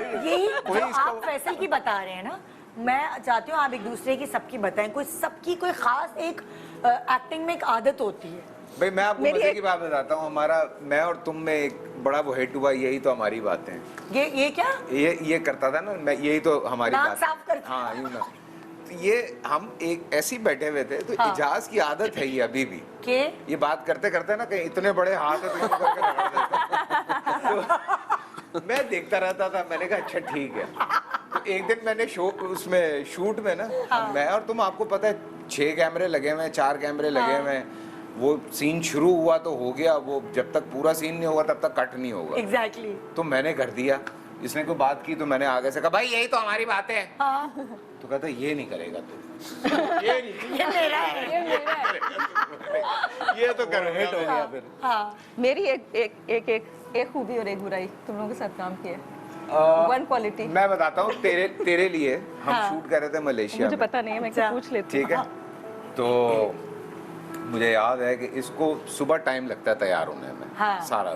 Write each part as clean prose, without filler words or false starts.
यही जो आप फैसल की बता रहे हैं ना, मैं चाहती हूँ आप एक दूसरे की सबकी बताएं, कोई सबकी कोई खास एक एक्टिंग में एक आदत होती है। भाई मैं आपको मजे की बात बताता हूँ, हमारा मैं और तुम में एक बड़ा वो हिट हुआ, यही तो हमारी बातें हैं। ये क्या? ये करता था ना मैं, यही तो हमारी नाक बात साफ करता। हाँ यूं ना। तो ये हम एक ऐसे ही बैठे हुए थे, तो हाँ। इजाज की आदत है ये अभी भी के ये बात करते करते ना कहीं इतने बड़े हाथ है तो यूं करके रगड़ देता। तो मैं देखता रहता था, मैंने कहा अच्छा ठीक है। तो एक दिन मैंने उसमें शूट में ना, मैं और तुम, आपको पता है 6 कैमरे लगे हुए हैं, 4 कैमरे लगे हुए हैं, वो सीन शुरू हुआ तो हो गया, वो जब तक पूरा सीन नहीं होगा तब तक कट नहीं होगा। एग्जैक्टली। तो मैंने कर दिया, इसने कोई बात की तो मैंने आगे से कहा भाई यही तो हमारी बात है। हाँ। तो कहता ये नहीं करेगा तू। ये मेरा है, ये मेरा है। ये तो कर हिट हो गया फिर। हाँ। मेरी एक खूबी और एक बुराई तुम लोगों के साथ काम किया है। वन क्वालिटी मैं बताता हूँ तेरे लिए हम शूट कर रहे थे मलेशिया मुझे में। पता नहीं है, मैं क्या पूछ लेती हूँ। ठीक है, तो मुझे याद है कि इसको सुबह टाइम लगता है तैयार होने में। हाँ। सारा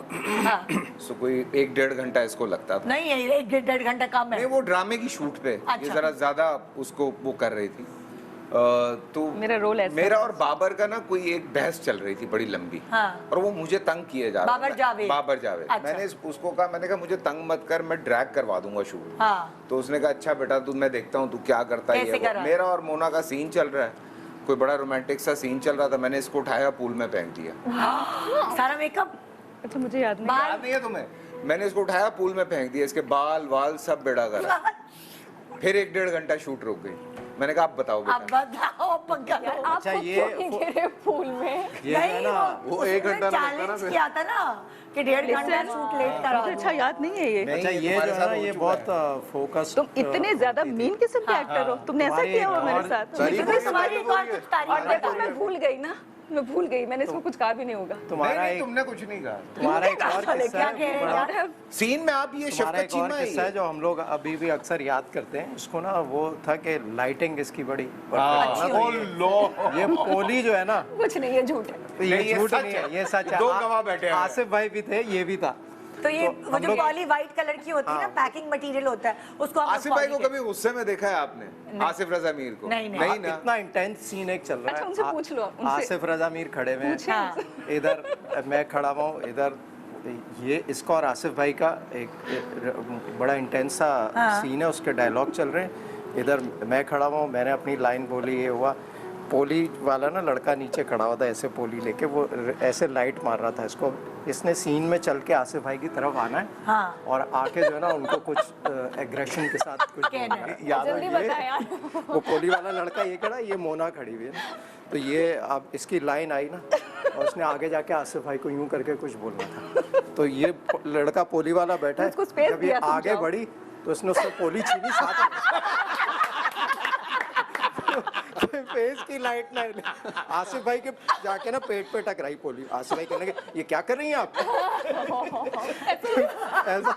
सो कोई 1-1.5 घंटा इसको लगता था। नहीं, 1-1.5 घंटा कम है। नहीं, वो ड्रामे की शूट पे अच्छा। ये जरा ज्यादा उसको वो कर रही थी। तो मेरा रोल ऐसा मेरा और बाबर का ना कोई एक बहस चल रही थी बड़ी लंबी। हाँ। और वो मुझे तंग किए जा रहा था। बाबर जावेद। अच्छा। मैंने उसको कहा, मैंने कहा मुझे तंग मत कर, मैं ड्रैग करवा दूंगा शूट। हाँ। तो उसने कहा अच्छा बेटा तू, मैं देखता हूँ तू क्या करता है। कैसे कर रहा है? मेरा और मोना का सीन चल रहा है, कोई बड़ा रोमांटिक सा सीन चल रहा था, मैंने इसको उठाया पूल में फेंक दिया। सारा मेकअप। अच्छा मुझे याद नहीं। याद नहीं है तुम्हें? मैंने इसको उठाया पूल में फेंक दिया, इसके बाल वाल सब बेड़ा करा। फिर 1-1.5 घंटा शूट रुक गई। मैंने कहा आप बताओ अब बेटा। बताओ पक्का। अच्छा ये फूल में ये है ना, वो 1 घंटा लगता ना चैलेंज फिर। किया था ना कि 1.5 घंटा शूट लेट करा मुझे अच्छा याद नहीं है ये। नहीं, अच्छा ये जो तुम्हारे है साथ ना, हो ये चुका बहुत है। फोकस। तुम इतने ज्यादा मीन किस्म के एक्टर हो, तुमने ऐसा तुम्हारी किया हो एक मेरे और साथ। तारीफ तो तुम्हारी एक और कुछ तारीफ और देखो बताओ। मैं भूल गई ना, मैं भूल गई, मैंने इसको कुछ कहा भी नहीं होगा। तुम्हारा नहीं, एक तुमने कुछ नहीं कहा। तुम्हारा एक और किस्सा क्या है कह रहे हैं बड़ा- यार? सीन में आप ये तुम्हारा शफकत एक और चीमा किस्सा है जो हम लोग अभी भी अक्सर याद करते हैं उसको ना, वो था कि लाइटिंग इसकी बड़ी अच्छी हुई है। ये पोली जो है ना, कुछ नहीं है, झूठ है। तो ये नहीं, ये झूठ सच नहीं है। है, ये सच है। 2 गवाह बैठे हैं। आसिफ भाई भी थे, ये भी था। तो ये तो वो हम जो लोग- पॉली व्हाइट कलर की होती है ना, पैकिंग मटेरियल होता है, उसको हम आसिफ भाई को कभी गुस्से में देखा है आपने? आसिफ रजा मीर को? नहीं, नहीं। नहीं ना। इतना इंटेंस सीन एक चल रहा अच्छा, है। उनसे पूछ लो, उनसे। आसिफ रजा मीर खड़े हुए पूछे हैं, हाँ। इधर मैं खड़ा हुआ हूँ, इधर ये इसका और आसिफ भाई का एक बड़ा इंटेंस सा सीन है, उसके डायलॉग चल रहे हैं। इधर मैं खड़ा हुआ हूँ, मैंने अपनी लाइन बोली, ये हुआ। पोली वाला ना लड़का नीचे खड़ा हुआ था ऐसे पोली लेके, वो ऐसे लाइट मार रहा था इसको। इसने सीन में चल के आसिफ भाई की तरफ आना है। हाँ। और आके जो है ना उनको कुछ एग्रेशन के साथ कुछ कहना बोलना है। है। याद हो जल्दी ये? बता यार। वो पोली वाला लड़का ये खड़ा, ये मोना खड़ी हुई है। तो ये अब इसकी लाइन आई ना, और उसने आगे जाके आसिफ भाई को यूं करके कुछ बोलना था। तो ये लड़का पोली वाला बैठा है, उसको space जब ये दिया, तुम आगे जाओ। बढ़ी तो उसने उससे पोली छीनी साथ फेस की लाइट ना आसिफ भाई के जाके ना पेट पे टकराई पोली। आसिफ भाई कहने लगे ये क्या कर रही हैं आप? ऐसा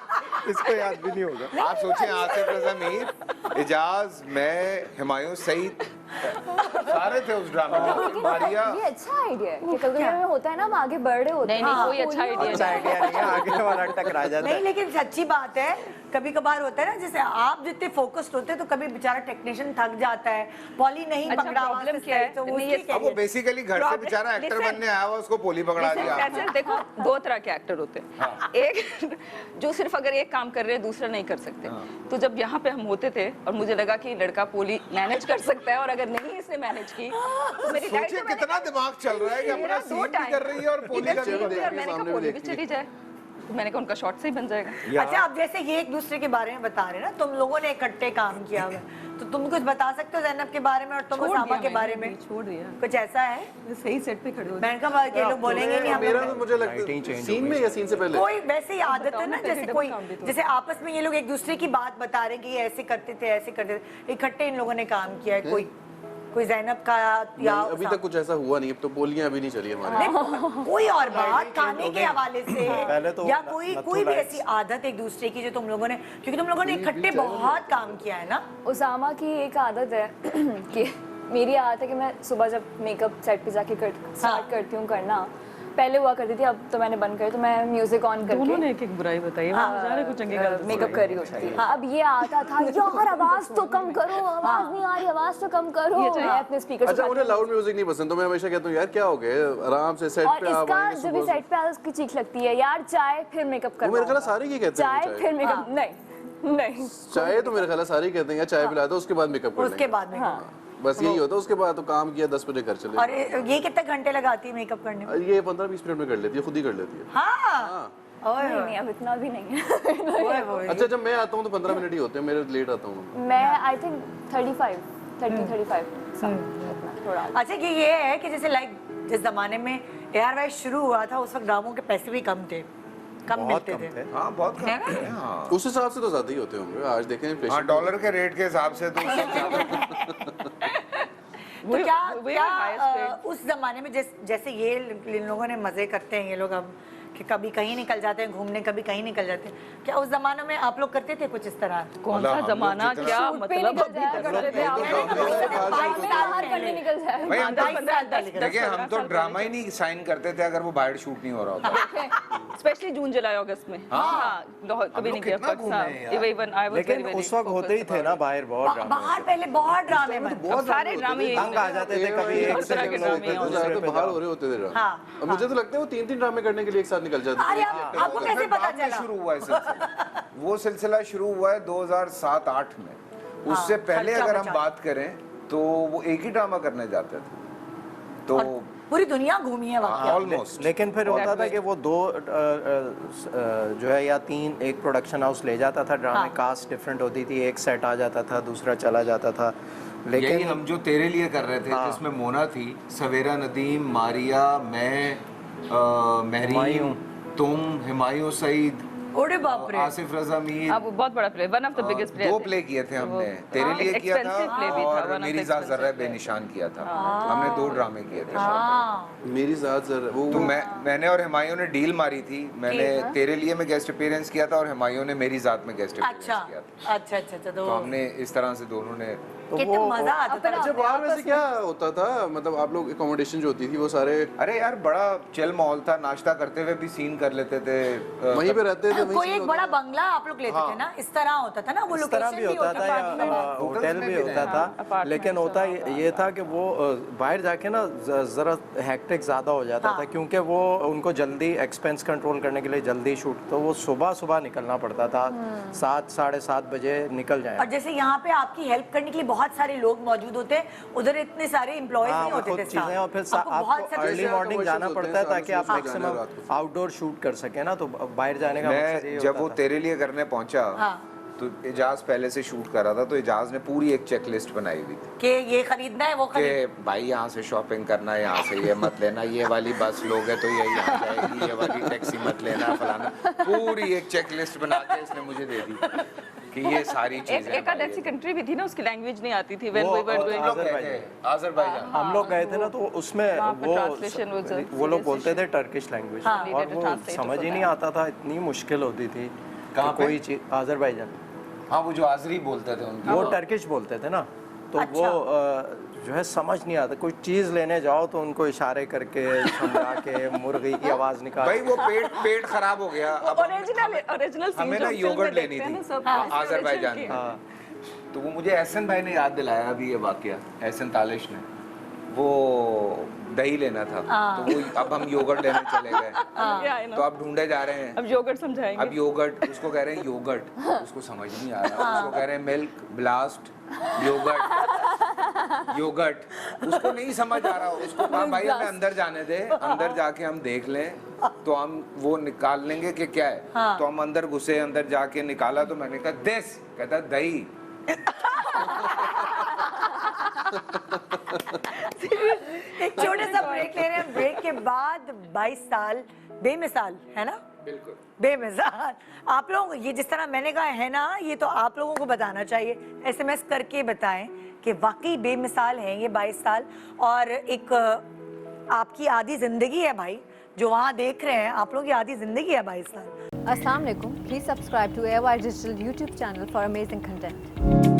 इसको याद भी नहीं होगा। आप सोचिए आसिफ रजा मीर, इजाज, मैं, हुमायूं सईद, सारे थे उस ड्रामे में। मारिया। ये अच्छा आइडिया है कि कभी में होता है ना, हम आगे बढ़ रहे होते हैं। नहीं, कोई अच्छा आइडिया अच्छा आइडिया नहीं है, आगे वाला टकरा जाता नहीं, है। लेकिन सच्ची बात है, कभी कभार होता है ना, जैसे आप जितने फोकस्ड होते हैं तो कभी बेचारा टेक्नीशियन थक जाता है, पॉली नहीं अच्छा, पकड़ा हुआ problem उसके क्या है? साइड, तो नहीं, उसकी ये- क्या अब वो है? बेसिकली घर से Problem- बेचारा एक्टर listen- बनने आया हुआ, उसको पोली पकड़ा दिया। ऐसे देखो, 2 तरह के एक्टर होते हैं। एक जो सिर्फ अगर एक काम कर रहे हैं दूसरा नहीं कर सकते। तो जब यहाँ पे हम होते थे और मुझे लगा कि लड़का पोली मैनेज कर सकता है, और अगर नहीं इसने मैनेज की तो मेरी डाइट सोचिए कितना दिमाग चल रहा है कि अपना सीन भी कर रही है और पोली का भी मैंने कर रही है। कहा पोली भी चली जाए, तो मैंने कहा उनका शॉर्ट से ही बन जाएगा। अच्छा, अब जैसे ये एक दूसरे के बारे में बता रहे हैं ना, तुम लोगों ने इकट्ठे काम किया हुआ है, तो तुम कुछ बता सकते हो जैनब के बारे में और तुम उसामा के बारे में? छोड़ दिया, कुछ ऐसा है? सही सेट पे खड़े हो। मैंने कहा के लोग बोलेंगे नहीं हम मेरा लोग तो मुझे Lighting लगता है change सीन हो में या सीन से पहले कोई वैसे ही आदत है ना, बताओ ना, जैसे पहले कोई डबल काम भी तो। जैसे आपस में ये लोग एक दूसरे की बात बता रहे हैं कि ये ऐसे करते थे, ऐसे करते थे, इकट्ठे इन लोगों ने काम किया है। कोई जैनब का या नहीं, अभी तक कुछ ऐसा हुआ नहीं। अब तो बोलियां अभी नहीं चली हमारी। नहीं, कोई और बात खाने के हवाले से पहले तो या कोई नथु भी लाइट्स। ऐसी आदत एक दूसरे की जो तुम लोगों ने, क्योंकि तुम लोगों ने इकट्ठे बहुत काम किया है ना। उसामा की एक आदत है कि मेरी आदत है कि मैं सुबह जब मेकअप सेट पे जाके स्टार्ट करती हूँ करना, पहले हुआ करती थी, अब तो मैंने बंद कर, तो मैं म्यूजिक ऑन दोनों करके ने एक एक बुराई बताई, बेचारे को चंगी गलत मेकअप कर रही होती थी। हाँ, अब ये आता था, यार आवाज तो कम करो, आवाज नहीं आ रही, आवाज तो कम करो। मैं अपने स्पीकर अच्छा मुझे लाउड म्यूजिक नहीं पसंद, तो मैं हमेशा कहता हूँ यार क्या हो गया, आराम से सेट और पे आप इसका आएंगे जब भी सुबह। सेट पे आता है उसकी चीख लगती है, यार चाय फिर मेकअप कर। वो मेरे ख्याल सारे की कहते हैं चाय फिर मेकअप, नहीं नहीं चाय तो मेरे ख्याल सारे कहते हैं यार चाय पिला दो उसके बाद मेकअप कर उसके लेंगे। बाद में बस यही होता है, उसके बाद तो काम किया 10 बजे घर चले और ये कितने घंटे लगाती है मेकअप करने में? ये 15-20 मिनट में कर लेती है, खुद ही कर लेती है। हाँ ओए नहीं ओए, नहीं, अब इतना भी नहीं है। ओए ओए। अच्छा जब मैं आता हूँ तो 15 मिनट ही होते हैं, मेरे लेट आता हूँ। मैं आई थिंक 35 इतना थोड़ा। अच्छा ये है कि जैसे लाइक जिस जमाने में AR शुरू हुआ था उस वक्त ड्रामों के पैसे भी कम थे, कम बहुत मिलते कम थे। थे। हाँ बहुत कम है ना? है, हाँ उस हिसाब से तो ज्यादा ही होते होंगे, आज देखें हाँ inflation- डॉलर के रेट के हिसाब से तो उससे ज्यादा। तो क्या वही क्या highest paid। उस जमाने में जैसे ये इन लोगों ने मजे करते हैं ये लोग अब कि कभी कहीं निकल जाते हैं घूमने, कभी कहीं निकल जाते हैं, क्या उस जमाने में आप लोग करते थे कुछ इस तरह? कौन मतलब सा हम लोग जमाना, जितना- क्या शूट पे मतलब निकल अभी जाया तक करते थे आप। बाहर करने निकल जाए। भाई हम बाईस साल पहले तो देखिए हम तो ड्रामा ही नहीं साइन करते थे अगर वो बाहर शूट नहीं हो रहा होता। स्पेशली जून जुलाई अगस्त में। हाँ कभी नहीं किया कितना घूमे हैं यार। इवन आई वाज लेकिन उस वक्त होते ही थे ना बाहर बहुत ड्रामे। बाहर पहले बहुत ड्रामे बनते बहुत सारे ड्रामे यही तंग आ जाते थे, कभी एक से तरह के निकलो, ड्रामे फिर होते दूसरे तो पे बाहर जाओ। हो रहे होते थे ड्रामे। हाँ, अब मुझे तो लगता है वो 3-3 ड्रामे करने के लिए एक साथ निकल जाते अरे थे। आपको कैसे पता बाद में चला? शुरू हुआ है सिलसिला, वो सिलसिला शुरू हुआ है 2007-8 में। उससे पहले खर्चा अगर हम बचा। बात करें तो वो एक ही ड्रामा करने जाते थे, तो पूरी दुनिया घूमी है वाकई। ऑलमोस्ट। लेकिन फिर होता था कि वो दो जो है या तीन एक प्रोडक्शन हाउस ले जाता था ड्रामे, हाँ। कास्ट डिफरेंट होती थी, एक सेट आ जाता था दूसरा चला जाता था। यही लेकिन हम जो तेरे लिए कर रहे थे जिसमें मोना थी, सवेरा नदीम, मारिया, मैं, महरीम, हुमायूं। तुम, हुमायूं सईद, ओरे बाप रे। आसिफ रजा मीर, अब बहुत बड़ा play, one of the biggest player. दो प्ले किए थे हमने, तेरे लिए एक किया expensive play भी था था, और one of the मेरी जात expensive जर्रा play। बेनिशान किया था। हमने 2 ड्रामे किए थे। हाँ मेरी जात जरा वो तो मैंने और हुमायूं ने डील मारी थी, मैंने तेरे लिए में गेस्ट अपीयरेंस किया था और हुमायूं ने मेरी जात में गेस्ट अपीयरेंस अच्छा किया था। अच्छा तो हमने इस तरह से दोनों ने तो कितना वो मजा आता था। अच्छा बाहर वैसे क्या होता था, मतलब आप लोग अकोमोडेशन जो होती थी वो सारे अरे यार बड़ा चिल माहौल था, नाश्ता करते हुए भी सीन कर लेते थे। वहीं पे रहते थे, वहीं कोई से एक होता बड़ा था। बंगला आप लोग लेते थे ना, इस तरह होता था ना, वो इस तरह लोकेशन भी होता था या होटल भी होता था। apartment लेकिन होता ये था कि वो बाहर जाके ना ज़रा हेक्टिक ज़्यादा हो जाता था, क्योंकि वो उनको जल्दी एक्सपेंस कंट्रोल करने के लिए जल्दी शूट, तो वो सुबह निकलना पड़ता था, 7 साढ़े 7 बजे निकल जाए। और जैसे यहाँ पे आपकी हेल्प करने के लिए बहुत सारे लोग मौजूद होते हैं, उधर इतने सारे एम्प्लॉयज नहीं होते थे चीजें, और फिर आपको बहुत आपको सारे- अर्ली जैसे मॉर्निंग आपका जाना workshop पड़ता है होते हैं, ताकि आप सारे सुबह जाना है मैक्सिमम रात को। आउटडोर शूट कर सके ना, तो बाहर जाने का मकसद ये मैं जब होता वो था। तेरे लिए करने पहुंचा तो एजाज पहले से शूट कर रहा था, तो एजाज ने पूरी एक चेकलिस्ट बनाई हुई थी कि ये खरीदना है वो खरीद। कि भाई यहाँ से शॉपिंग करना है, यहाँ से ये मत लेना, ये वाली बस लोगे तो ये यहाँ जाएगी, ये वाली टैक्सी मत लेना, फलाना। पूरी एक चेकलिस्ट बना के इसने मुझे दे दी कि ये सारी चीजें एक आध ऐसी कंट्री भी थी ना उसकी लैंग्वेज नहीं आती थी, व्हेन वो- वी वर वो डूइंग हम लोग गए थे आज़रबाईजान। हम लोग गए थे ना, तो उसमें वहाँ पे translation was a वो लोग serious बोलते थे टर्किश लैंग्वेज, हाँ। और Needed a वो translator समझ for ही नहीं that। आता था, इतनी मुश्किल होती थी कहाँ कि पे? कोई चीज। आज़रबाईजान हाँ वो जो आज़री बोलते थे उनकी वो टर्किश बोलते थे ना, तो वो जो है समझ नहीं आता, कोई चीज लेने जाओ तो उनको इशारे करके समझा के मुर्गी की आवाज निकाल। भाई वो पेट खराब हो गया। अब ओरिजिनल हमें ना योगर्ट लेनी थी आज़रबाईजान में, तो वो मुझे एहसन भाई ने याद दिलाया अभी ये वाकया, एहसन तालिश ने, वो दही लेना था, तो वो अब हम योगर्ट लेने चले गए, तो अब ढूंढे जा रहे हैं, अब योगर्ट समझाएंगे। अब योगर्ट, उसको कह रहे हैं योगर्ट, उसको समझ नहीं आ रहा, उसको कह रहे हैं मिल्क ब्लास्ट योगर्ट, उसको नहीं समझ आ रहा, उसको कहा भाई हमें अंदर जाने दे, अंदर जाके हम देख लें तो हम वो निकाल लेंगे कि क्या है। तो हम अंदर घुसे, अंदर जाके निकाला, तो मैंने कहा दिस, कहता दही। एक छोटे सा ब्रेक ले रहे हैं, ब्रेक के बाद 22 साल बेमिसाल है ना, बिल्कुल बेमिसाल। आप लोग ये जिस तरह मैंने कहा है ना, ये तो आप लोगों को बताना चाहिए, SMS करके बताएं कि वाकई बेमिसाल है ये 22 साल, और एक आपकी आधी जिंदगी है भाई, जो वहाँ देख रहे हैं आप लोग की आधी जिंदगी है 22 साल। Assalamu alaikum. Please subscribe to AOI Digital YouTube channel for amazing content.